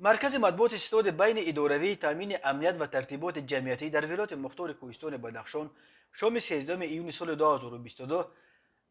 مرکز مطبوعات ستاد بین اداروی تامین امنیت و ترتیبات جمعیتی در ولایت مختار کوهستان بدخشان شام 13 ایون سال 2022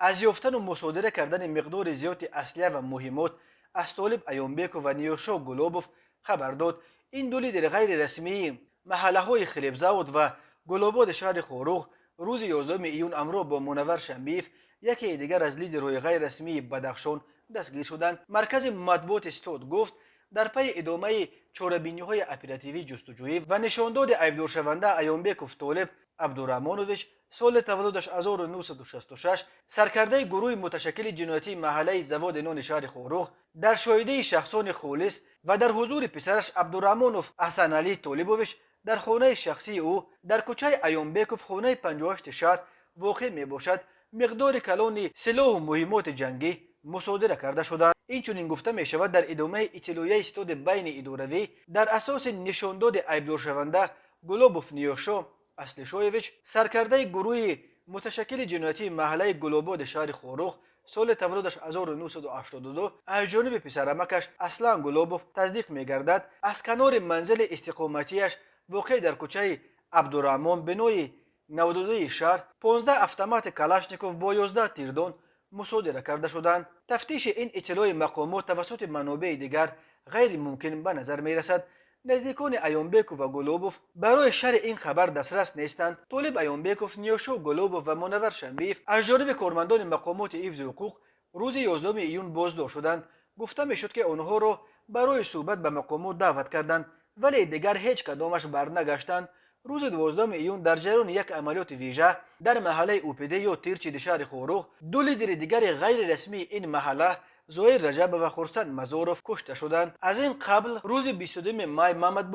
از یافتن و مصادره کردن مقدار زیادی اسلحه و مهمات از طالب ایامبیکو و نیوشا گلوبوف خبر داد. این دو لیدر غیر رسمی محله های خلیبزاد و گلوباد شهر خوروغ روز 11 ایون امروز با منور شنبیف یکی دیگر از لیدرهای غیر رسمی بدخشان دستگیر شدند. مرکز مطبوعات استاد گفت در پی ادامه چاره‌بینی‌های اپراتیوی جستجویی و نشانداد عیبدار شونده ایامبیکوف طالب عبدالرحمانویچ سال تولدش 1966 سرکرده گروه متشکل جنایتی محله زواد نان شهر خوروغ در شاهده شخصان خالص و در حضور پسرش عبدالرحمانوف حسن علی طالبویچ در خانه شخصی او در کوچه ایامبیکوف خانه 58 شهر واقع می باشد مقدار کلان سلاح و مهمات جنگی مصادره کرده شدند. این چنین گفته می شود در ادامه اطلاعیه استاد بین اداروی در اساس نشانداد عیبدار شونده گلوبوف نیوشا اسلشویویچ سرکرده گروه متشکل جنایتی محله گلوباد شهر خوروغ سال تولدش 1982 از جانب پسرعمکش اسلان گلوبوف تصدیق می گردد از کنار منزل استقامتیش واقع در کوچه عبدالرحمن بنوی 92 شهر 15 اتومات کلاشنیکوف با 11 تیردان مصادره کرده شدند. تفتیش این اطلاع مقامات توسط منابع دیگر غیر ممکن به نظر می رسد. نزدیکان ایامبیکوف و گلوبوف برای شرح این خبر دسترس نیستند. طالب ایامبیکوف، نیوشا گلوبوف و منور شنبیف از جانب کارمندان مقامات حفظ حقوق روز 11 ایون بازداشت شدند. گفته می شد که آنها را برای صحبت به مقامات دعوت کردند ولی دیگر هیچ کدامش برنگشتند. روز 12 ایون در جریان یک عملیات ویژه در محله اوپیده یا تیرچی شهر خوروغ دو لیدر دیگر غیر رسمی این محله زهیر رجب و خورسند مزاروف کشته شدند. از این قبل روز 22 می محمد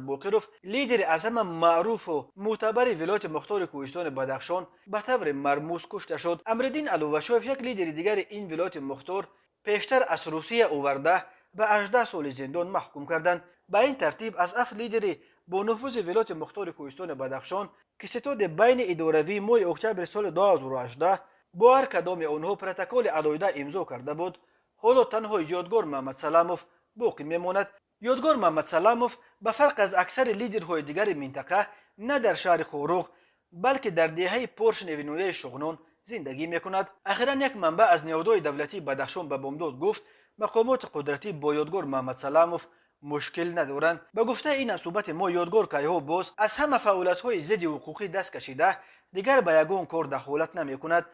باقروف لیدر اعظم معروف و معتبر ولایت مختار کوهستان بدخشان به طور مرموز کشته شد. امردین علوشاف یک لیدر دیگر این ولایت مختار پیشتر از روسیه آورده به 18 سال زندان محکوم کردند. به این ترتیب از 7 لیدر با نفوذ ولایت مختار کوهستان بدخشان که ستاد بین اداروی ماه اکتبر سال 2018 با هر کدام آنها پروتکل علاحده امضا کرده بود، حالا تنها یادگار محمد سلاموف باقی میماند. یادگار محمد سلاموف به فرق از اکثر لیدرهای دیگر منطقه نه در شهر خوروغ بلکه در دهه پرش نوینویه شغنان زندگی میکند. اخیرا یک منبع از نهادهای دولتی بدخشان به بامداد گفت مقامات قدرتی با یادگار محمد سلاموف مشکل ندارند. به گفته این صحبت ما یادگار کایها باز از همه فعالیت‌های ضد حقوقی دست کشیده دیگر به یگان کار دخالت نمی‌کند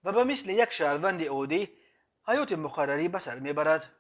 و به مثل یک شهروند عادی حیات مقرری به سر میبرد.